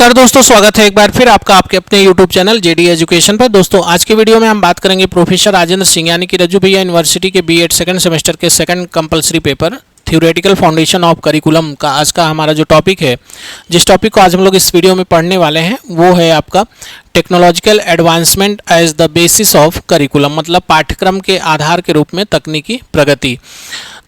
नमस्कार दोस्तों, स्वागत है एक बार फिर आपका आपके अपने YouTube चैनल जेडी एजुकेशन पर। दोस्तों आज के वीडियो में हम बात करेंगे प्रोफेसर राजेंद्र सिंह यानी कि रज्जू भैया यूनिवर्सिटी के बीएड सेकंड सेमेस्टर के second compulsory paper theoretical foundation of curriculum का आज का हमारा जो टॉपिक है, जिस टॉपिक को आज हम लोग इस वीडियो में पढ़ने वाले हैं वो है आपका technological advancement as the basis of curriculum, मतलब पाठ्यक्रम के आधार के रूप में तकनीकी प्रगति।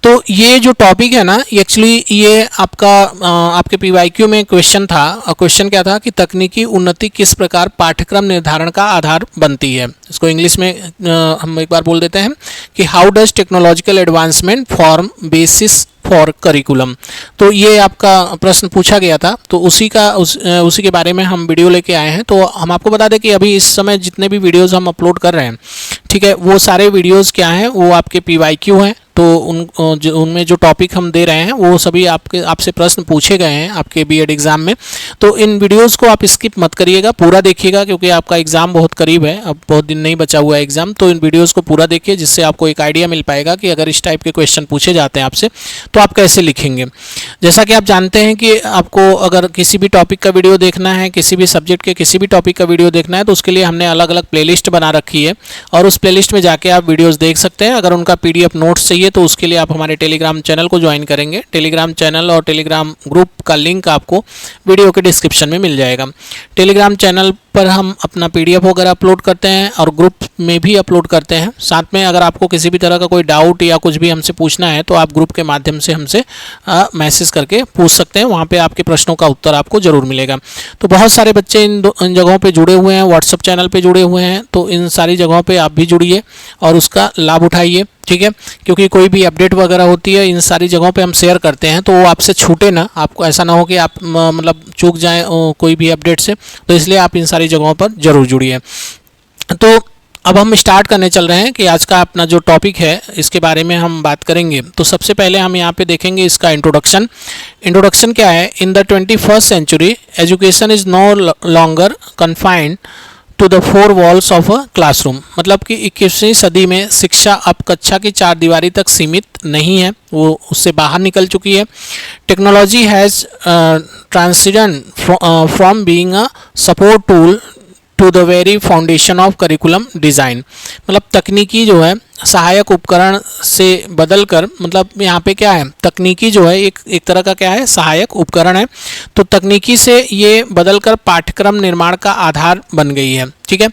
तो ये जो टॉपिक है ना, एक्चुअली ये आपके पीवाईक्यू में क्वेश्चन था। क्वेश्चन क्या था कि तकनीकी उन्नति किस प्रकार पाठ्यक्रम निर्धारण का आधार बनती है। इसको इंग्लिश में हम एक बार बोल देते हैं कि how does technological advancement form basis for curriculum. तो ये आपका प्रश्न पूछा गया था, तो उसी के बारे में हम वीडियो लेके आए हैं। तो हम आपको बता दें कि अभी इस समय जितने भी वीडियोस हम अपलोड कर रहे हैं, ठीक है, वो सारे वीडियोस क्या हैं, वो आपके पीवाईक्यू हैं। तो उनमें जो टॉपिक हम दे रहे हैं वो सभी आपसे प्रश्न पूछे गए हैं आपके बीएड एग्ज़ाम में। तो इन वीडियोस को आप स्किप मत करिएगा, पूरा देखिएगा, क्योंकि आपका एग्ज़ाम बहुत करीब है, अब बहुत दिन नहीं बचा हुआ है एग्ज़ाम। तो इन वीडियोस को पूरा देखिए, जिससे आपको एक आइडिया मिल पाएगा कि अगर इस टाइप के क्वेश्चन पूछे जाते हैं आपसे तो आप कैसे लिखेंगे। जैसा कि आप जानते हैं कि आपको अगर किसी भी टॉपिक का वीडियो देखना है, किसी भी सब्जेक्ट के किसी भी टॉपिक का वीडियो देखना है, तो उसके लिए हमने अलग अलग प्लेलिस्ट बना रखी है और उस प्लेलिस्ट में जाके आप वीडियोज़ देख सकते हैं। अगर उनका PDF नोट्स चाहिए तो उसके लिए आप हमारे टेलीग्राम चैनल को ज्वाइन करेंगे। टेलीग्राम चैनल और टेलीग्राम ग्रुप का लिंक आपको वीडियो के डिस्क्रिप्शन में मिल जाएगा। टेलीग्राम चैनल पर हम अपना PDF वगैरह अपलोड करते हैं और ग्रुप में भी अपलोड करते हैं। साथ में अगर आपको किसी भी तरह का कोई डाउट या कुछ भी हमसे पूछना है तो आप ग्रुप के माध्यम से हमसे मैसेज करके पूछ सकते हैं। वहाँ पे आपके प्रश्नों का उत्तर आपको ज़रूर मिलेगा। तो बहुत सारे बच्चे इन जगहों पे जुड़े हुए हैं, व्हाट्सअप चैनल पे जुड़े हुए हैं, तो इन सारी जगहों पे आप भी जुड़िए और उसका लाभ उठाइए, ठीक है। क्योंकि कोई भी अपडेट वगैरह होती है इन सारी जगहों पे हम शेयर करते हैं, तो वो आपसे छूटे ना, आपको ऐसा ना हो कि आप मतलब चूक जाएं कोई भी अपडेट से। तो इसलिए आप इन सारी जगहों पर ज़रूर जुड़िए। तो अब हम स्टार्ट करने चल रहे हैं कि आज का अपना जो टॉपिक है इसके बारे में हम बात करेंगे। तो सबसे पहले हम यहाँ पे देखेंगे इसका इंट्रोडक्शन। इंट्रोडक्शन क्या है? In the 21st century education is no longer confined to the four walls of a classroom, मतलब कि 21वीं सदी में शिक्षा अब कक्षा की चार दीवारी तक सीमित नहीं है, वो उससे बाहर निकल चुकी है। Technology has transcended from being a support tool to the very foundation of curriculum design, मतलब तकनीकी जो है सहायक उपकरण से बदलकर, मतलब यहाँ पे क्या है, तकनीकी जो है एक तरह का क्या है, सहायक उपकरण है। तो तकनीकी से ये बदलकर पाठ्यक्रम निर्माण का आधार बन गई है, ठीक है।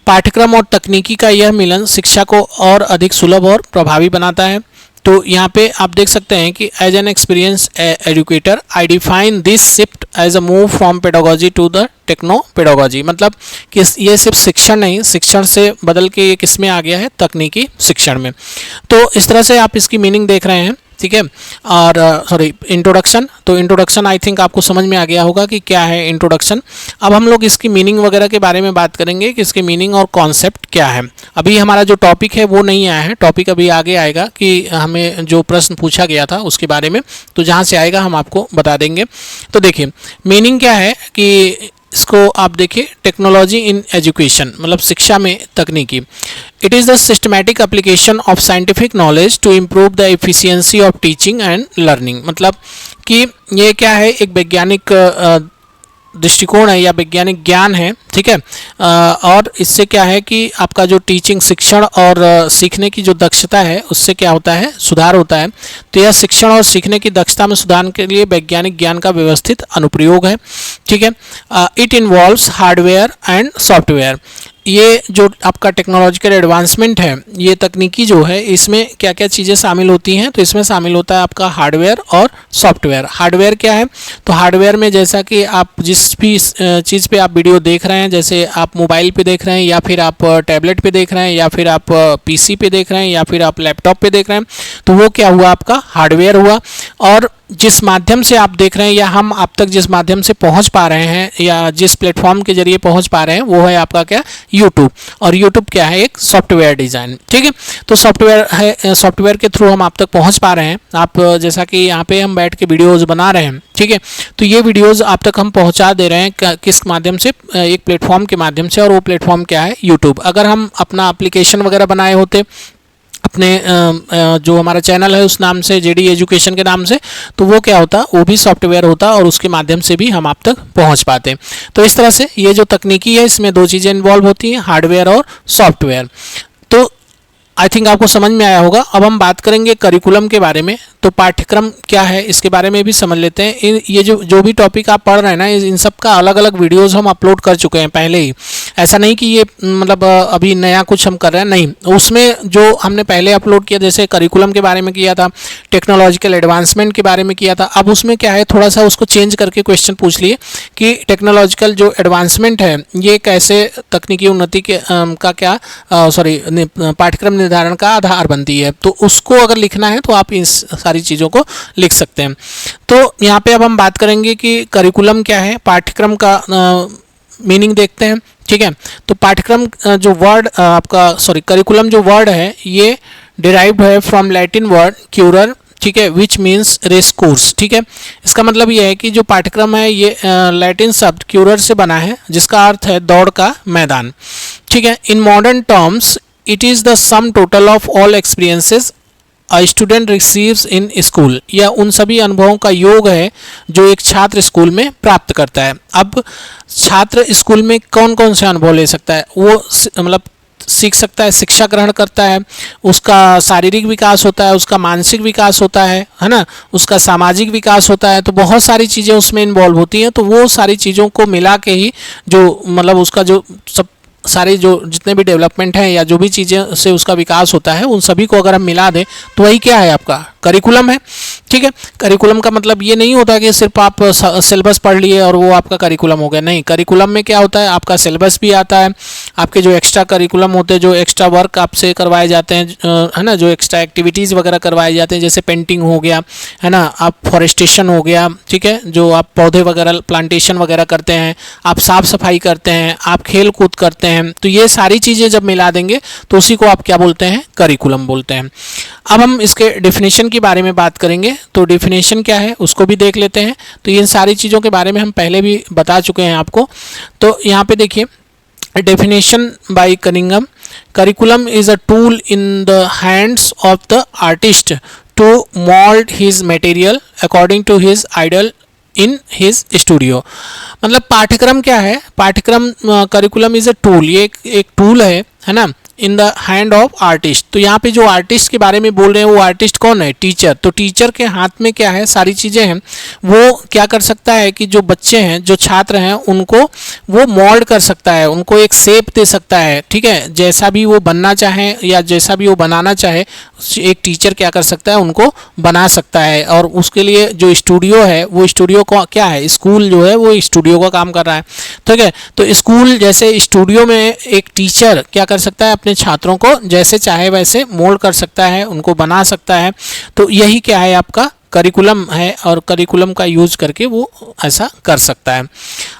पाठ्यक्रम और तकनीकी का यह मिलन शिक्षा को और अधिक सुलभ और प्रभावी बनाता है। तो यहाँ पे आप देख सकते हैं कि as an experience educator I define this shift as a move from pedagogy to the techno pedagogy, मतलब कि ये सिर्फ शिक्षण नहीं, शिक्षण से बदल के ये किस में आ गया है, तकनीकी शिक्षण में। तो इस तरह से आप इसकी मीनिंग देख रहे हैं, ठीक है। और सॉरी, इंट्रोडक्शन। तो इंट्रोडक्शन आई थिंक आपको समझ में आ गया होगा कि क्या है इंट्रोडक्शन। अब हम लोग इसकी मीनिंग वगैरह के बारे में बात करेंगे कि इसकी मीनिंग और कॉन्सेप्ट क्या है। अभी हमारा जो टॉपिक है वो नहीं आया है, टॉपिक अभी आगे आएगा कि हमें जो प्रश्न पूछा गया था उसके बारे में, तो जहाँ से आएगा हम आपको बता देंगे। तो देखिए मीनिंग क्या है कि इसको आप देखिए, टेक्नोलॉजी इन एजुकेशन, मतलब शिक्षा में तकनीकी। It is the systematic application of scientific knowledge to improve the efficiency of teaching and learning, मतलब कि ये क्या है, एक वैज्ञानिक दृष्टिकोण है या वैज्ञानिक ज्ञान है, ठीक है। और इससे क्या है कि आपका जो टीचिंग, शिक्षण और सीखने की जो दक्षता है उससे क्या होता है, सुधार होता है। तो यह शिक्षण और सीखने की दक्षता में सुधार के लिए वैज्ञानिक ज्ञान का व्यवस्थित अनुप्रयोग है, ठीक है। It involves hardware and software. ये जो आपका टेक्नोलॉजिकल एडवांसमेंट है, ये तकनीकी जो है, इसमें क्या क्या चीज़ें शामिल होती हैं, तो इसमें शामिल होता है आपका हार्डवेयर और सॉफ्टवेयर। हार्डवेयर क्या है? तो हार्डवेयर में जैसा कि आप जिस भी चीज़ पे आप वीडियो देख रहे हैं, जैसे आप मोबाइल पे देख रहे हैं या फिर आप टैबलेट पे देख रहे हैं या फिर आप PC पे देख रहे हैं या फिर आप लैपटॉप पे देख रहे हैं, तो वो क्या हुआ, आपका हार्डवेयर हुआ। और जिस माध्यम से आप देख रहे हैं या हम आप तक जिस माध्यम से पहुंच पा रहे हैं या जिस प्लेटफॉर्म के जरिए पहुंच पा रहे हैं वो है आपका क्या, यूट्यूब। और यूट्यूब क्या है, एक सॉफ्टवेयर डिज़ाइन, ठीक है। तो सॉफ्टवेयर है, सॉफ्टवेयर के थ्रू हम आप तक पहुंच पा रहे हैं। आप जैसा कि यहाँ पे हम बैठ के वीडियोज़ बना रहे हैं, ठीक है, तो ये वीडियोज़ आप तक हम पहुँचा दे रहे हैं किस माध्यम से, एक प्लेटफॉर्म के माध्यम से, और वो प्लेटफॉर्म क्या है, यूट्यूब। अगर हम अपना एप्लीकेशन वगैरह बनाए होते अपने जो हमारा चैनल है उस नाम से, जेडी एजुकेशन के नाम से, तो वो क्या होता, वो भी सॉफ्टवेयर होता और उसके माध्यम से भी हम आप तक पहुंच पाते हैं। तो इस तरह से ये जो तकनीकी है इसमें दो चीज़ें इन्वॉल्व होती हैं, हार्डवेयर और सॉफ्टवेयर। तो आई थिंक आपको समझ में आया होगा। अब हम बात करेंगे करिकुलम के बारे में, तो पाठ्यक्रम क्या है इसके बारे में भी समझ लेते हैं। ये जो भी टॉपिक आप पढ़ रहे हैं ना, इन सब का अलग अलग वीडियोस हम अपलोड कर चुके हैं पहले ही। ऐसा नहीं कि ये मतलब अभी नया कुछ हम कर रहे हैं, नहीं। उसमें जो हमने पहले अपलोड किया, जैसे करिकुलम के बारे में किया था, टेक्नोलॉजिकल एडवांसमेंट के बारे में किया था, अब उसमें क्या है थोड़ा सा उसको चेंज करके क्वेश्चन पूछ लिए कि टेक्नोलॉजिकल जो एडवांसमेंट है ये कैसे तकनीकी उन्नति के का क्या पाठ्यक्रम निर्धारण का आधार बनती है। तो उसको अगर लिखना है तो आप इस सारी चीज़ों को लिख सकते हैं। तो यहाँ पे अब हम बात करेंगे कि करिकुलम क्या है, पाठ्यक्रम का मीनिंग देखते हैं। ठीक है, तो पाठ्यक्रम जो वर्ड करिकुलम जो वर्ड है ये डिराइव्ड है फ्रॉम लैटिन वर्ड क्यूरर, ठीक है, विच मीन्स रेस कोर्स। ठीक है, इसका मतलब ये है कि जो पाठ्यक्रम है ये लैटिन शब्द क्यूरर से बना है जिसका अर्थ है दौड़ का मैदान। ठीक है, in modern terms it is the sum total of all experiences a student receives in school. यह उन सभी अनुभवों का योग है जो एक छात्र स्कूल में प्राप्त करता है। अब छात्र स्कूल में कौन कौन से अनुभव ले सकता है, वो मतलब सीख सकता है, शिक्षा ग्रहण करता है, उसका शारीरिक विकास होता है, उसका मानसिक विकास होता है ना, उसका सामाजिक विकास होता है। तो बहुत सारी चीज़ें उसमें इन्वॉल्व होती हैं। तो वो सारी चीज़ों को मिला के ही जो मतलब उसका जो सब सारे जो जितने भी डेवलपमेंट हैं या जो भी चीज़ें से उसका विकास होता है उन सभी को अगर हम मिला दें तो वही क्या है, आपका करिकुलम है। ठीक है, करिकुलम का मतलब ये नहीं होता कि सिर्फ आप सिलेबस पढ़ लिए और वो आपका करिकुलम हो गया, नहीं। करिकुलम में क्या होता है, आपका सिलेबस भी आता है, आपके जो एक्स्ट्रा करिकुलम होते हैं, जो एक्स्ट्रा वर्क आपसे करवाए जाते हैं, है ना, जो एक्स्ट्रा एक्टिविटीज़ वगैरह करवाए जाते हैं, जैसे पेंटिंग हो गया, है ना, आप फॉरेस्टेशन हो गया, ठीक है, जो आप पौधे वगैरह प्लांटेशन वगैरह करते हैं, आप साफ सफाई करते हैं, आप खेल कूद करते हैं। तो ये सारी चीज़ें जब मिला देंगे तो उसी को आप क्या बोलते हैं, करिकुलम बोलते हैं। अब हम इसके डेफिनेशन के बारे में बात करेंगे। तो डेफिनेशन क्या है उसको भी देख लेते हैं। तो इन सारी चीज़ों के बारे में हम पहले भी बता चुके हैं आपको। तो यहाँ पे देखिए, definition by Cunningham, curriculum is a tool in the hands of the artist to mould his material according to his ideal in his studio. मतलब पाठ्यक्रम क्या है, पाठ्यक्रम करिकुलम इज अ टूल, ये एक टूल है ना, in the hand of artist. तो यहाँ पे जो आर्टिस्ट के बारे में बोल रहे हैं वो आर्टिस्ट कौन है, टीचर। तो टीचर के हाथ में क्या है, सारी चीज़ें हैं। वो क्या कर सकता है कि जो बच्चे हैं, जो छात्र हैं, उनको वो मोल्ड कर सकता है, उनको एक शेप दे सकता है। ठीक है, जैसा भी वो बनना चाहे या जैसा भी वो बनाना चाहे, एक टीचर क्या कर सकता है, उनको बना सकता है। और उसके लिए जो स्टूडियो है, वो स्टूडियो को क्या है, स्कूल जो है वो स्टूडियो का काम कर रहा है। ठीक है, तो स्कूल जैसे स्टूडियो में एक टीचर क्या कर सकता है, अपने छात्रों को जैसे चाहे वैसे मोल्ड कर सकता है, उनको बना सकता है। तो यही क्या है, आपका करिकुलम है, और करिकुलम का यूज करके वो ऐसा कर सकता है।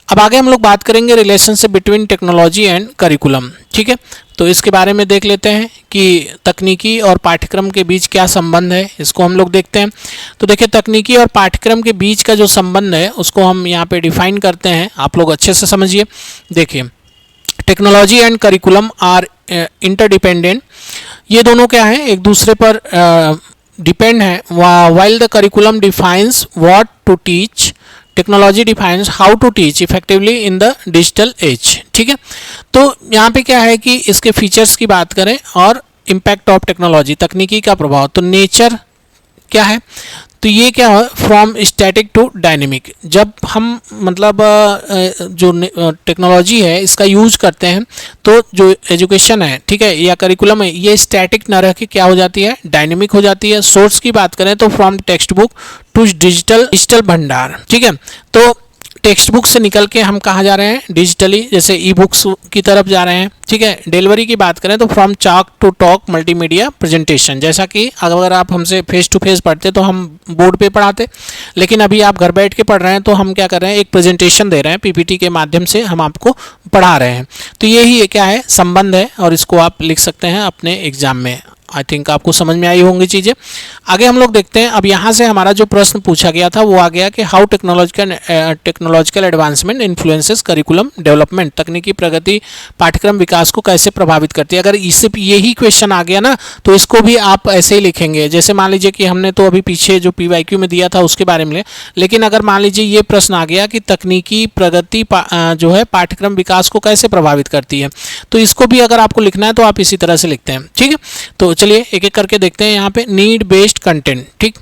अब आगे हम लोग बात करेंगे relationship between technology and curriculum. ठीक है, तो इसके बारे में देख लेते हैं कि तकनीकी और पाठ्यक्रम के बीच क्या संबंध है, इसको हम लोग देखते हैं। तो देखिए, तकनीकी और पाठ्यक्रम के बीच का जो संबंध है उसको हम यहाँ पे डिफाइन करते हैं, आप लोग अच्छे से समझिए। देखिए, technology and curriculum are interdependent, ये दोनों क्या है, एक दूसरे पर डिपेंड है। While the curriculum defines what to teach, technology defines how to teach effectively in the digital age. ठीक है, तो यहाँ पे क्या है कि इसके फीचर्स की बात करें और इम्पैक्ट ऑफ टेक्नोलॉजी, तकनीकी का प्रभाव। तो नेचर क्या है, तो ये क्या है, फ्रॉम स्टैटिक टू डायनेमिक। जब हम मतलब जो टेक्नोलॉजी है इसका यूज करते हैं तो जो एजुकेशन है, ठीक है, या करिकुलम है, ये स्टैटिक ना रह के क्या हो जाती है, डायनेमिक हो जाती है। सोर्स की बात करें तो from text book to digital भंडार। ठीक है, तो टेक्स्ट बुक से निकल के हम कहाँ जा रहे हैं, डिजिटली, जैसे ई बुक्स की तरफ जा रहे हैं। ठीक है, डिलीवरी की बात करें तो from chalk to talk multimedia presentation. जैसा कि अगर आप हमसे फेस टू फेस पढ़ते तो हम बोर्ड पे पढ़ाते, लेकिन अभी आप घर बैठ के पढ़ रहे हैं तो हम क्या कर रहे हैं, एक प्रेजेंटेशन दे रहे हैं, पीपीटी के माध्यम से हम आपको पढ़ा रहे हैं। तो यही क्या है, संबंध है, और इसको आप लिख सकते हैं अपने एग्जाम में। आई थिंक आपको समझ में आई होंगी चीज़ें। आगे हम लोग देखते हैं। अब यहाँ से हमारा जो प्रश्न पूछा गया था वो आ गया कि how technological advancement influences curriculum development, तकनीकी प्रगति पाठ्यक्रम विकास को कैसे प्रभावित करती है। अगर इससे यही क्वेश्चन आ गया ना तो इसको भी आप ऐसे ही लिखेंगे। जैसे मान लीजिए कि हमने तो अभी पीछे जो PYQ में दिया था उसके बारे में, लेकिन अगर मान लीजिए ये प्रश्न आ गया कि तकनीकी प्रगति जो है पाठ्यक्रम विकास को कैसे प्रभावित करती है, तो इसको भी अगर आपको लिखना है तो आप इसी तरह से लिखते हैं। ठीक है, तो चलिए एक एक करके देखते हैं। यहाँ पे नीड बेस्ड कंटेंट, ठीक,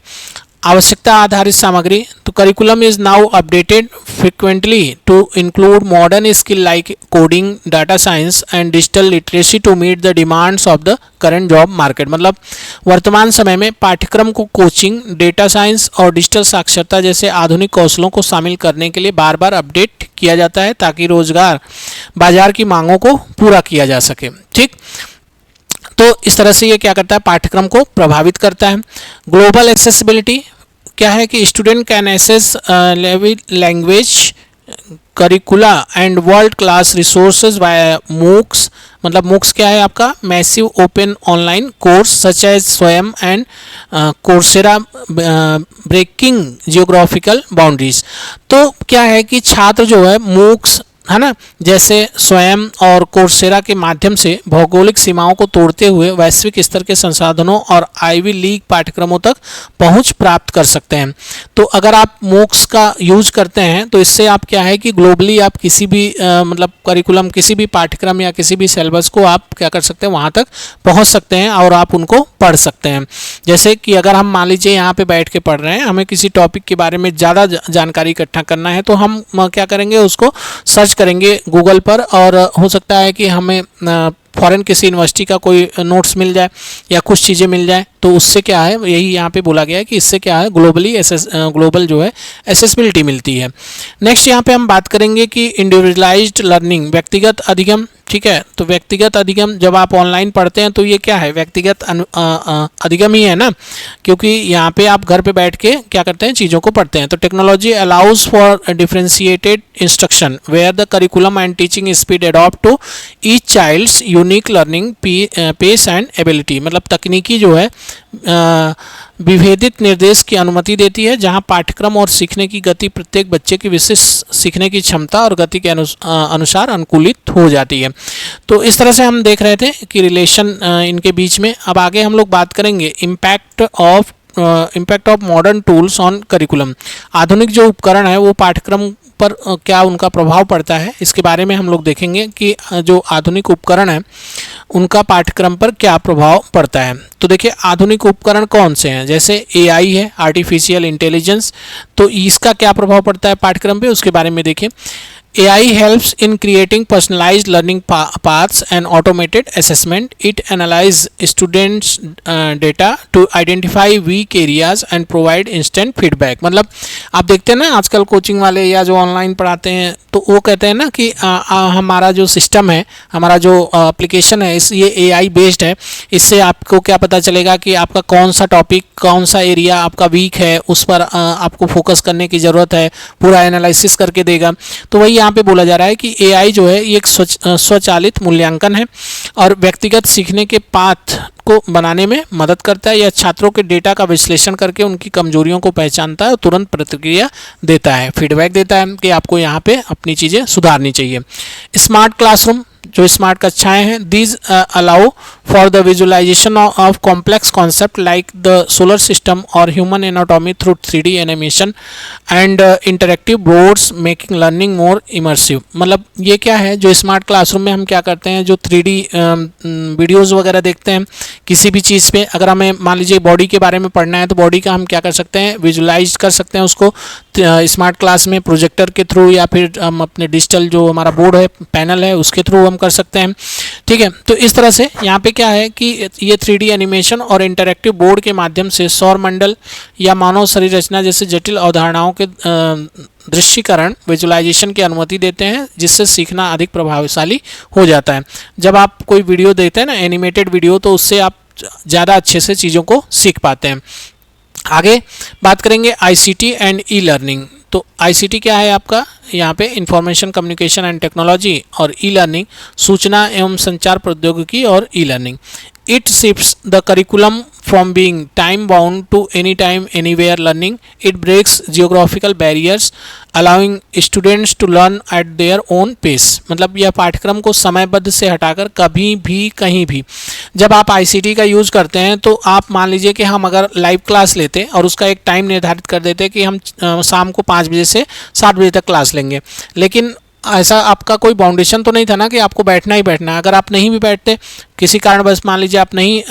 आवश्यकता आधारित सामग्री। तो curriculum is now updated frequently to include modern skill like coding, data science and digital literacy to meet the demands of the current job market. मतलब वर्तमान समय में पाठ्यक्रम को कोचिंग, डेटा साइंस और डिजिटल साक्षरता जैसे आधुनिक कौशलों को शामिल करने के लिए बार बार अपडेट किया जाता है ताकि रोजगार बाजार की मांगों को पूरा किया जा सके। ठीक, तो इस तरह से ये क्या करता है, पाठ्यक्रम को प्रभावित करता है। ग्लोबल एक्सेसिबिलिटी क्या है कि student can access language curricula and world class resources by MOOCs. मतलब मूक्स क्या है आपका, massive open online course such as Swayam and Coursera breaking geographical boundaries. तो क्या है कि छात्र जो है मूक्स है ना, जैसे स्वयं और कोर्सेरा के माध्यम से भौगोलिक सीमाओं को तोड़ते हुए वैश्विक स्तर के संसाधनों और आईवी लीग पाठ्यक्रमों तक पहुंच प्राप्त कर सकते हैं। तो अगर आप मूक्स का यूज करते हैं तो इससे आप क्या है कि ग्लोबली आप किसी भी मतलब करिकुलम, किसी भी पाठ्यक्रम या किसी भी सिलेबस को आप क्या कर सकते हैं, वहां तक पहुंच सकते हैं और आप उनको पढ़ सकते हैं। जैसे कि अगर हम मान लीजिए यहाँ पे बैठ के पढ़ रहे हैं, हमें किसी टॉपिक के बारे में ज़्यादा जानकारी इकट्ठा करना है, तो हम क्या करेंगे, उसको सर्च करेंगे गूगल पर, और हो सकता है कि हमें फॉरेन किसी यूनिवर्सिटी का कोई नोट्स मिल जाए या कुछ चीज़ें मिल जाए, तो उससे क्या है, यही यहाँ पे बोला गया है कि इससे क्या है, ग्लोबल जो है एसेसिबिलिटी मिलती है। नेक्स्ट यहाँ पे हम बात करेंगे कि इंडिविजुअलाइज्ड लर्निंग, व्यक्तिगत अधिगम। ठीक है, तो व्यक्तिगत अधिगम जब आप ऑनलाइन पढ़ते हैं तो ये क्या है, व्यक्तिगत अधिगम ही है ना, क्योंकि यहाँ पे आप घर पे बैठ के क्या करते हैं, चीज़ों को पढ़ते हैं। तो technology allows for differentiated instruction where the curriculum and teaching speed adopt to each child's unique learning pace and ability. मतलब तकनीकी जो है विभेदित निर्देश की अनुमति देती है, जहां पाठ्यक्रम और सीखने की गति प्रत्येक बच्चे की विशिष्ट सीखने की क्षमता और गति के अनुसार अनुकूलित हो जाती है। तो इस तरह से हम देख रहे थे कि रिलेशन इनके बीच में। अब आगे हम लोग बात करेंगे impact of modern tools on curriculum. आधुनिक जो उपकरण है वो पाठ्यक्रम पर क्या उनका प्रभाव पड़ता है, इसके बारे में हम लोग देखेंगे कि जो आधुनिक उपकरण है उनका पाठ्यक्रम पर क्या प्रभाव पड़ता है। तो देखिए आधुनिक उपकरण कौन से हैं, जैसे AI है, आर्टिफिशियल इंटेलिजेंस, तो इसका क्या प्रभाव पड़ता है पाठ्यक्रम पे, उसके बारे में देखिए। AI helps in creating personalized learning paths and automated assessment. It analyzes students' data to identify weak areas and provide instant feedback. मतलब आप देखते हैं ना आजकल कोचिंग वाले या जो ऑनलाइन पढ़ाते हैं, तो वो कहते हैं ना कि हमारा जो सिस्टम है, हमारा जो एप्लीकेशन है, ये AI बेस्ड है। इससे आपको क्या पता चलेगा कि आपका कौन सा टॉपिक, कौन सा एरिया आपका वीक है, उस पर आपको फोकस करने की ज़रूरत है, पूरा एनालिसिस करके देगा। तो वही यहाँ पे बोला जा रहा है कि AI जो है ये एक स्वचालित मूल्यांकन है और व्यक्तिगत सीखने के पाथ को बनाने में मदद करता है। यह छात्रों के डेटा का विश्लेषण करके उनकी कमजोरियों को पहचानता है और तुरंत प्रतिक्रिया देता है, फीडबैक देता है कि आपको यहाँ पे अपनी चीज़ें सुधारनी चाहिए। स्मार्ट क्लासरूम, जो स्मार्ट कक्षाएं हैं, these allow for the visualisation of complex concept like the solar system और human anatomy through 3D animation and interactive boards making learning more immersive. मतलब ये क्या है, जो स्मार्ट क्लासरूम में हम क्या करते हैं, जो 3D वीडियोज़ वगैरह देखते हैं किसी भी चीज़ पे। अगर हमें मान लीजिए बॉडी के बारे में पढ़ना है तो बॉडी का हम क्या कर सकते हैं, विजुअलाइज कर सकते हैं उसको स्मार्ट क्लास में प्रोजेक्टर के थ्रू, या फिर हम अपने डिजिटल जो हमारा बोर्ड है, पैनल है, उसके थ्रू हम कर सकते हैं। ठीक है, तो इस तरह से यहाँ पे क्या है कि ये 3D एनिमेशन और इंटरैक्टिव बोर्ड के माध्यम से सौर मंडल या मानव शरीर रचना जैसे जटिल अवधारणाओं के दृश्यीकरण, विजुअलाइजेशन की अनुमति देते हैं, जिससे सीखना अधिक प्रभावशाली हो जाता है। जब आप कोई वीडियो देखते हैं ना, एनिमेटेड वीडियो, तो उससे आप ज़्यादा अच्छे से चीज़ों को सीख पाते हैं। आगे बात करेंगे ICT एंड ई लर्निंग। तो ICT क्या है आपका, यहाँ पे इंफॉर्मेशन कम्युनिकेशन एंड टेक्नोलॉजी और ई लर्निंग, सूचना एवं संचार प्रौद्योगिकी और e learning. It shifts the curriculum from being time bound to anytime anywhere learning. It breaks geographical barriers, allowing students to learn at their own pace. मतलब यह पाठ्यक्रम को समयबद्ध से हटाकर कभी भी कहीं भी, जब आप ICT का यूज़ करते हैं तो आप मान लीजिए कि हम अगर लाइव क्लास लेते और उसका एक टाइम निर्धारित कर देते कि हम शाम को 5 बजे से 7 बजे तक क्लास लेंगे, लेकिन ऐसा आपका कोई बाउंडेशन तो नहीं था ना कि आपको बैठना ही बैठना है। अगर आप नहीं भी बैठते, किसी कारण बस मान लीजिए आप नहीं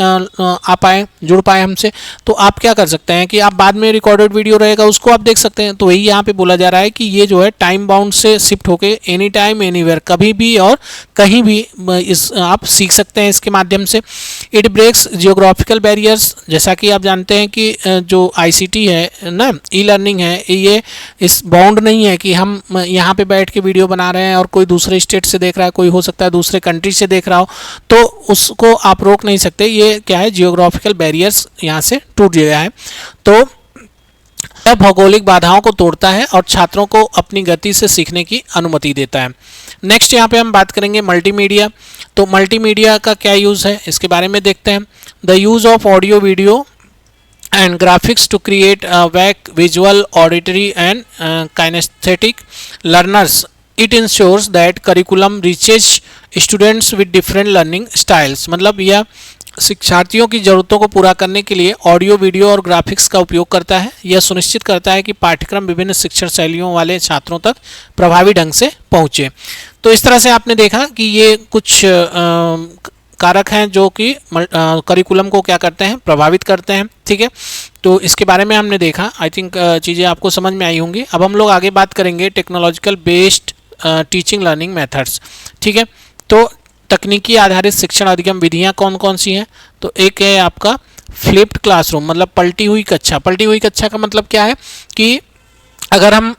आ पाए, जुड़ पाए हमसे, तो आप क्या कर सकते हैं कि आप बाद में रिकॉर्डेड वीडियो रहेगा उसको आप देख सकते हैं। तो वही यहाँ पे बोला जा रहा है कि ये जो है टाइम बाउंड से शिफ्ट होके एनी टाइम एनीवेयर, कभी भी और कहीं भी इस आप सीख सकते हैं इसके माध्यम से। इट ब्रेक्स जियोग्राफिकल बैरियर्स, जैसा कि आप जानते हैं कि जो ICT है ना, ई लर्निंग है, ये इस बाउंड नहीं है कि हम यहाँ पे बैठ के वीडियो बना रहे हैं और कोई दूसरे स्टेट से देख रहा है, कोई हो सकता है दूसरे कंट्री से देख रहा हो, तो उसको आप रोक नहीं सकते। ये क्या है, जियोग्राफिकल बैरियर्स यहाँ से टूट गया है। तो यह भौगोलिक बाधाओं को तोड़ता है और छात्रों को अपनी गति से सीखने की अनुमति देता है। नेक्स्ट यहाँ पे हम बात करेंगे मल्टीमीडिया। तो मल्टीमीडिया का क्या यूज़ है इसके बारे में देखते हैं। The use of audio video and graphics to create a visual, auditory and kinesthetic learners. It ensures that curriculum reaches students with different learning styles. मतलब यह शिक्षार्थियों की ज़रूरतों को पूरा करने के लिए ऑडियो, वीडियो और ग्राफिक्स का उपयोग करता है। यह सुनिश्चित करता है कि पाठ्यक्रम विभिन्न शिक्षण शैलियों वाले छात्रों तक प्रभावी ढंग से पहुँचे। तो इस तरह से आपने देखा कि ये कुछ कारक हैं जो कि करिकुलम को क्या करते हैं, प्रभावित करते हैं। ठीक है, तो इसके बारे में हमने देखा। आई थिंक चीज़ें आपको समझ में आई होंगी। अब हम लोग आगे बात करेंगे technological based teaching learning methods. ठीक है, तो तकनीकी आधारित शिक्षण अधिगम विधियाँ कौन कौन सी हैं। तो एक है आपका फ्लिप्ड क्लासरूम, मतलब पलटी हुई कक्षा। पलटी हुई कक्षा का मतलब क्या है कि अगर हम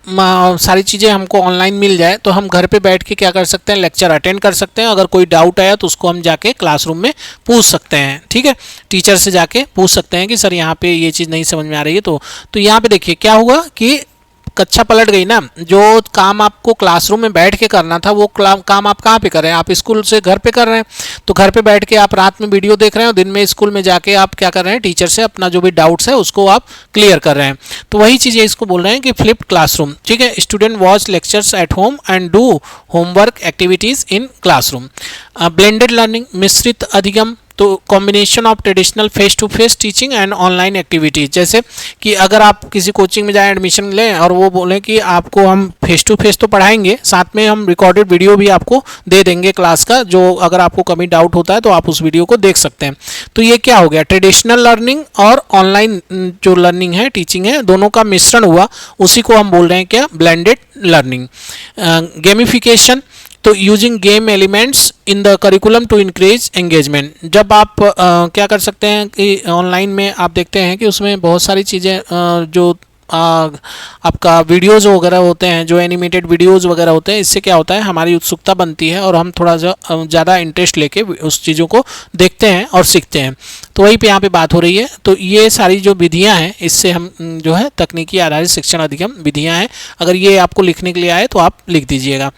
सारी चीज़ें हमको ऑनलाइन मिल जाए तो हम घर पे बैठ के क्या कर सकते हैं, लेक्चर अटेंड कर सकते हैं। अगर कोई डाउट आया तो उसको हम जाके क्लासरूम में पूछ सकते हैं। ठीक है, टीचर से जाके पूछ सकते हैं कि सर यहाँ पे ये चीज़ नहीं समझ में आ रही है। तो यहाँ पे देखिए क्या हुआ कि कक्षा पलट गई ना। जो काम आपको क्लासरूम में बैठ के करना था वो काम आप कहाँ पे कर रहे हैं, आप स्कूल से घर पे कर रहे हैं। तो घर पे बैठ के आप रात में वीडियो देख रहे हैं और दिन में स्कूल में जाके आप क्या कर रहे हैं, टीचर से अपना जो भी डाउट्स है उसको आप क्लियर कर रहे हैं। तो वही चीज़ें इसको बोल रहे हैं कि फ्लिप्ड क्लासरूम। ठीक है, student watch lectures at home and do homework activities in classroom. Blended learning, मिश्रित अधिगम, तो combination of traditional face to face teaching and online activities. जैसे कि अगर आप किसी कोचिंग में जाएं, एडमिशन लें और वो बोलें कि आपको हम फेस टू फेस तो पढ़ाएंगे, साथ में हम रिकॉर्डेड वीडियो भी आपको दे देंगे क्लास का, जो अगर आपको कभी डाउट होता है तो आप उस वीडियो को देख सकते हैं। तो ये क्या हो गया, ट्रेडिशनल लर्निंग और ऑनलाइन जो लर्निंग है, टीचिंग है, दोनों का मिश्रण हुआ, उसी को हम बोल रहे हैं क्या, ब्लेंडेड लर्निंग। गेमिफिकेशन, तो using game elements in the curriculum to increase engagement. जब आप क्या कर सकते हैं कि ऑनलाइन में आप देखते हैं कि उसमें बहुत सारी चीज़ें जो आपका वीडियोज़ वगैरह होते हैं, जो एनिमेटेड वीडियोज़ वगैरह होते हैं, इससे क्या होता है, हमारी उत्सुकता बनती है और हम थोड़ा ज़्यादा इंटरेस्ट लेके उस चीज़ों को देखते हैं और सीखते हैं। तो वहीं पे यहाँ पे बात हो रही है। तो ये सारी जो विधियाँ हैं, इससे हम जो है तकनीकी आधारित शिक्षण अधिगम विधियाँ हैं। अगर ये आपको लिखने के लिए आए तो आप लिख दीजिएगा।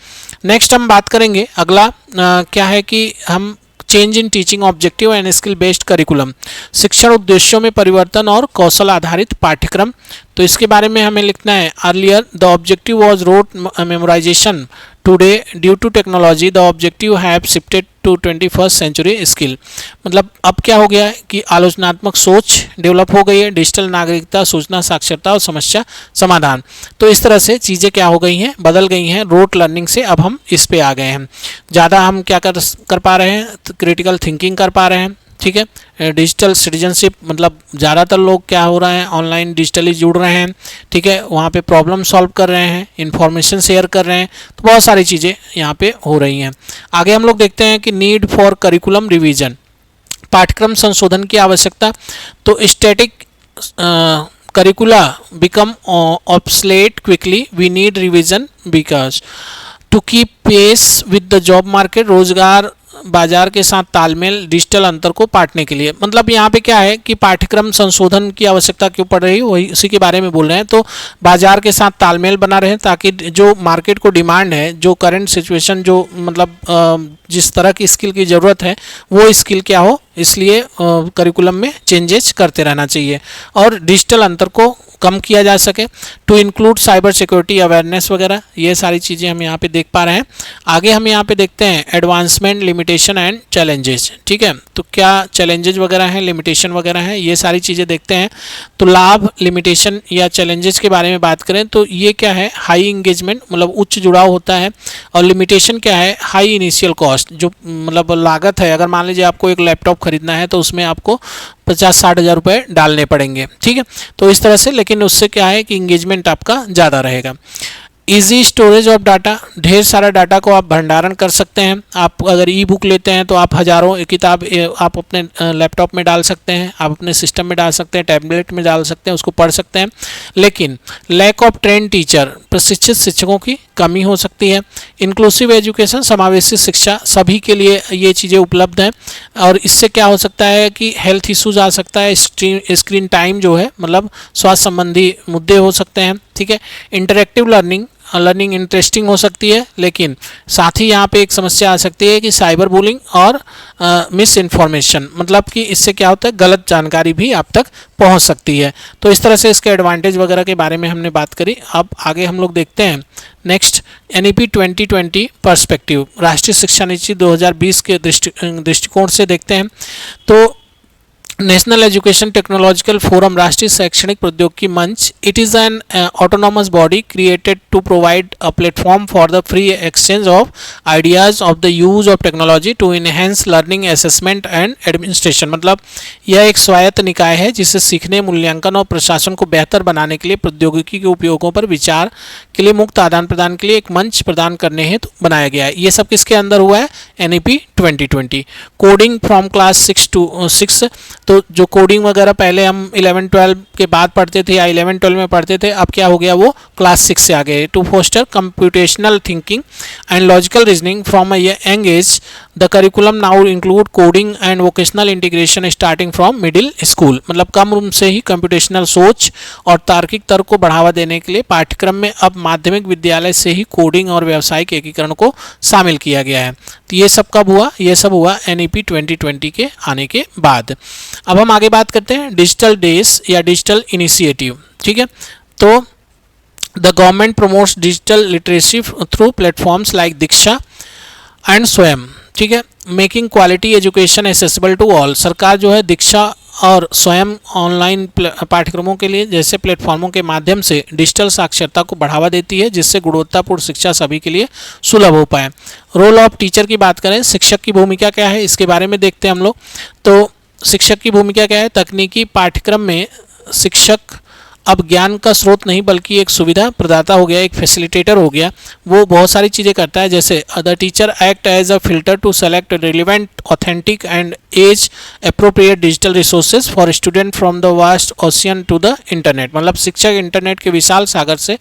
नेक्स्ट हम बात करेंगे, अगला क्या है कि हम change in teaching objective and skill based curriculum, शिक्षण उद्देश्यों में परिवर्तन और कौशल आधारित पाठ्यक्रम। तो इसके बारे में हमें लिखना है, earlier the objective was rote memorisation, today due to technology the objective have shifted to 21st century skill. मतलब अब क्या हो गया है कि आलोचनात्मक सोच डेवलप हो गई है, डिजिटल नागरिकता, सूचना साक्षरता और समस्या समाधान। तो इस तरह से चीज़ें क्या हो गई हैं, बदल गई हैं। रोट लर्निंग से अब हम इस पे आ गए हैं। ज़्यादा हम क्या कर पा रहे हैं, क्रिटिकल थिंकिंग कर पा रहे हैं। ठीक है, डिजिटल सिटीजनशिप, मतलब ज़्यादातर लोग क्या हो रहे हैं, ऑनलाइन डिजिटली जुड़ रहे हैं। ठीक है, वहाँ पे प्रॉब्लम सॉल्व कर रहे हैं, इन्फॉर्मेशन शेयर कर रहे हैं। तो बहुत सारी चीज़ें यहाँ पे हो रही हैं। आगे हम लोग देखते हैं कि नीड फॉर करिकुलम रिवीजन, पाठ्यक्रम संशोधन की आवश्यकता। तो static curricula become obsolete quickly, we need revision because to keep pace with the job market, रोजगार बाजार के साथ तालमेल डिजिटल अंतर को पाटने के लिए। मतलब यहाँ पे क्या है कि पाठ्यक्रम संशोधन की आवश्यकता क्यों पड़ रही है, वही उसी के बारे में बोल रहे हैं। तो बाजार के साथ तालमेल बना रहे ताकि जो मार्केट को डिमांड है, जो करंट सिचुएशन, जो मतलब जिस तरह की स्किल की ज़रूरत है वो स्किल क्या हो, इसलिए करिकुलम में चेंजेस करते रहना चाहिए और डिजिटल अंतर को कम किया जा सके। To include cyber security awareness वगैरह, ये सारी चीज़ें हम यहाँ पे देख पा रहे हैं। आगे हम यहाँ पे देखते हैं एडवांसमेंट, लिमिटेशन एंड चैलेंजेस। ठीक है, तो क्या चैलेंजेस वगैरह हैं, लिमिटेशन वगैरह हैं, ये सारी चीज़ें देखते हैं। तो लाभ, लिमिटेशन या चैलेंजेस के बारे में बात करें तो ये क्या है, हाई इंगेजमेंट, मतलब उच्च जुड़ाव होता है। और लिमिटेशन क्या है, हाई इनिशियल कॉस्ट, जो मतलब लागत है। अगर मान लीजिए आपको एक लैपटॉप खरीदना है तो उसमें आपको 50-60 हज़ार रुपये डालने पड़ेंगे। ठीक है, तो इस तरह से, लेकिन उससे क्या है कि इंगेजमेंट आपका ज़्यादा रहेगा। इजी स्टोरेज ऑफ डाटा, ढेर सारा डाटा को आप भंडारण कर सकते हैं। आप अगर ई बुक लेते हैं तो आप हज़ारों किताब आप अपने लैपटॉप में डाल सकते हैं, आप अपने सिस्टम में डाल सकते हैं, टैबलेट में डाल सकते हैं, उसको पढ़ सकते हैं। लेकिन लैक ऑफ ट्रेंड टीचर, प्रशिक्षित शिक्षकों की कमी हो सकती है। इंक्लूसिव एजुकेशन, समावेशी शिक्षा, सभी के लिए ये चीज़ें उपलब्ध हैं और इससे क्या हो सकता है कि हेल्थ इश्यूज आ सकता है, स्क्रीन टाइम जो है, मतलब स्वास्थ्य संबंधी मुद्दे हो सकते हैं। ठीक है, इंटरेक्टिव लर्निंग इंटरेस्टिंग हो सकती है, लेकिन साथ ही यहाँ पे एक समस्या आ सकती है कि साइबर बुलिंग और मिस इन्फॉर्मेशन, मतलब कि इससे क्या होता है, गलत जानकारी भी आप तक पहुँच सकती है। तो इस तरह से इसके एडवांटेज वगैरह के बारे में हमने बात करी। अब आगे हम लोग देखते हैं नेक्स्ट NEP 2020 पर्सपेक्टिव, राष्ट्रीय शिक्षा नीति 2020 के दृष्टिकोण से देखते हैं। तो नेशनल एजुकेशन टेक्नोलॉजिकल फोरम, राष्ट्रीय शैक्षणिक प्रौद्योगिकी मंच, it is an autonomous body created to provide a platform for the free exchange of ideas of the use of technology to enhance learning, assessment and administration. मतलब यह एक स्वायत्त निकाय है जिसे सीखने, मूल्यांकन और प्रशासन को बेहतर बनाने के लिए प्रौद्योगिकी के उपयोगों पर विचार के लिए मुक्त आदान प्रदान के लिए एक मंच प्रदान करने हेतु बनाया गया है। ये सब किसके अंदर हुआ है, NEP 2020। Coding from class 6 to 6, तो जो कोडिंग वगैरह पहले हम 11-12 के बाद पढ़ते थे या 11-12 में पढ़ते थे, अब क्या हो गया, वो क्लास 6 से आ गए। To foster computational thinking and logical reasoning from a young age, the curriculum now include coding and vocational integration starting from middle school. मतलब कम उम्र से ही कंप्यूटेशनल सोच और तार्किक तर्क को बढ़ावा देने के लिए पाठ्यक्रम में अब माध्यमिक विद्यालय से ही कोडिंग और व्यावसायिक एकीकरण को शामिल किया गया है। तो ये सब कब हुआ, ये सब हुआ NEP 2020 के आने के बाद। अब हम आगे बात करते हैं डिजिटल डेज या डिजिटल इनिशिएटिव। ठीक है, तो the government promotes digital literacy through platforms like Diksha and Swayam. ठीक है, making quality education accessible to all. सरकार जो है दीक्षा और स्वयं ऑनलाइन पाठ्यक्रमों के लिए जैसे प्लेटफॉर्मों के माध्यम से डिजिटल साक्षरता को बढ़ावा देती है, जिससे गुणवत्तापूर्ण शिक्षा सभी के लिए सुलभ हो पाए। रोल ऑफ टीचर की बात करें, शिक्षक की भूमिका क्या है, इसके बारे में देखते हैं हम लोग। तो शिक्षक की भूमिका क्या है, तकनीकी पाठ्यक्रम में शिक्षक अब ज्ञान का स्रोत नहीं बल्कि एक सुविधा प्रदाता हो गया, एक फैसिलिटेटर हो गया। वो बहुत सारी चीज़ें करता है, जैसे the teacher act as a filter to select relevant, authentic and age appropriate digital resources for student from the vast ocean to the internet. मतलब शिक्षक इंटरनेट के विशाल सागर से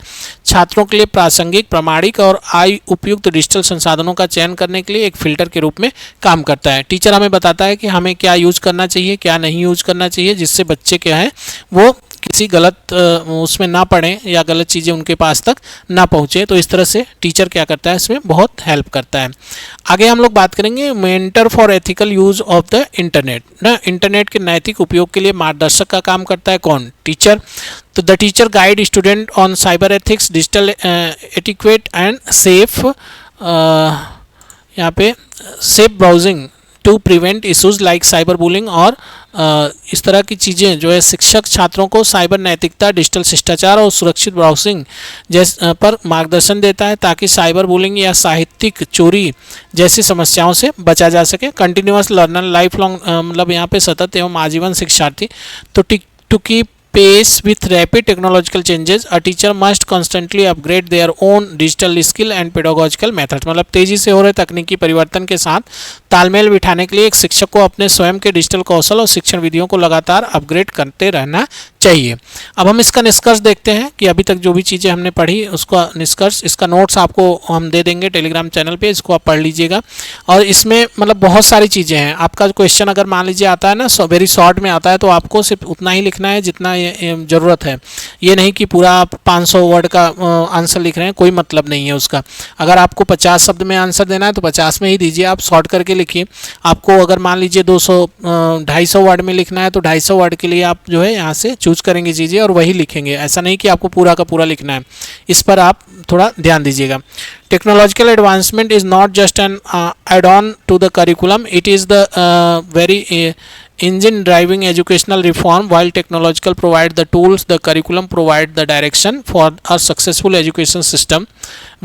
छात्रों के लिए प्रासंगिक, प्रामाणिक और आय उपयुक्त डिजिटल संसाधनों का चयन करने के लिए एक फिल्टर के रूप में काम करता है। टीचर हमें बताता है कि हमें क्या यूज करना चाहिए, क्या नहीं यूज करना चाहिए, जिससे बच्चे क्या है वो किसी गलत उसमें ना पढ़ें या गलत चीज़ें उनके पास तक ना पहुँचे। तो इस तरह से टीचर क्या करता है, इसमें बहुत हेल्प करता है। आगे हम लोग बात करेंगे mentor for ethical use of the internet ना। इंटरनेट के नैतिक उपयोग के लिए मार्गदर्शक का काम करता है कौन, टीचर। तो the teacher guide student on cyber ethics, digital etiquette and safe, यहाँ पे safe browsing to prevent issues like cyber bullying. और इस तरह की चीज़ें जो है शिक्षक छात्रों को साइबर नैतिकता, डिजिटल शिष्टाचार और सुरक्षित ब्राउजिंग पर मार्गदर्शन देता है ताकि साइबर बुलिंग या साहित्यिक चोरी जैसी समस्याओं से बचा जा सके। कंटिन्यूअस लर्नर, लाइफ लॉन्ग, मतलब यहाँ पे सतत एवं आजीवन शिक्षार्थी। तो to keep pace with rapid technological changes, a teacher must constantly upgrade their own digital skill and pedagogical methods। मतलब तेजी से हो रहे तकनीकी परिवर्तन के साथ तालमेल बिठाने के लिए एक शिक्षक को अपने स्वयं के डिजिटल कौशल और शिक्षण विधियों को लगातार अपग्रेड करते रहना चाहिए। अब हम इसका निष्कर्ष देखते हैं कि अभी तक जो भी चीज़ें हमने पढ़ी उसका निष्कर्ष, इसका नोट्स आपको हम दे देंगे टेलीग्राम चैनल पे, इसको आप पढ़ लीजिएगा। और इसमें मतलब बहुत सारी चीज़ें हैं। आपका क्वेश्चन अगर मान लीजिए आता है ना वेरी शॉर्ट में आता है, तो आपको सिर्फ उतना ही लिखना है जितना ज़रूरत है। ये नहीं कि पूरा आप 500 वर्ड का आंसर लिख रहे हैं, कोई मतलब नहीं है उसका। अगर आपको 50 शब्द में आंसर देना है तो 50 में ही दीजिए, आप शॉर्ट करके लिखिए। आपको अगर मान लीजिए 250 वर्ड में लिखना है तो 250 वर्ड के लिए आप जो है यहाँ से चूज करेंगे चीज़ें और वही लिखेंगे। ऐसा नहीं कि आपको पूरा का पूरा लिखना है, इस पर आप थोड़ा ध्यान दीजिएगा। Technological advancement is not just an add on to the curriculum, it is the very engine driving educational reform। While technological provide the tools, the curriculum provide the direction for a successful education system।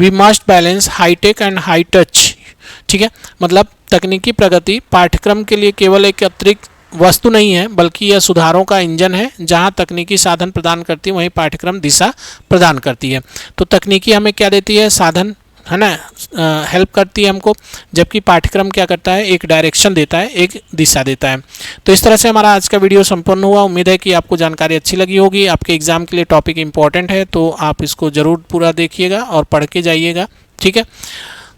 We must balance high tech and high touch। ठीक है, मतलब तकनीकी प्रगति पाठ्यक्रम के लिए केवल एक अतिरिक्त वस्तु नहीं है, बल्कि यह सुधारों का इंजन है। जहां तकनीकी साधन प्रदान करती है वहीं पाठ्यक्रम दिशा प्रदान करती है। तो तकनीकी हमें क्या देती है? साधन, है ना, हेल्प करती है हमको, जबकि पाठ्यक्रम क्या करता है? एक डायरेक्शन देता है, एक दिशा देता है। तो इस तरह से हमारा आज का वीडियो संपन्न हुआ। उम्मीद है कि आपको जानकारी अच्छी लगी होगी। आपके एग्जाम के लिए टॉपिक इंपॉर्टेंट है, तो आप इसको ज़रूर पूरा देखिएगा और पढ़ के जाइएगा। ठीक है,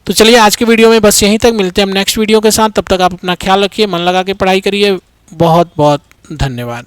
तो चलिए आज के वीडियो में बस यहीं तक, मिलते हैं हम नेक्स्ट वीडियो के साथ। तब तक आप अपना ख्याल रखिए, मन लगा के पढ़ाई करिए। बहुत बहुत धन्यवाद।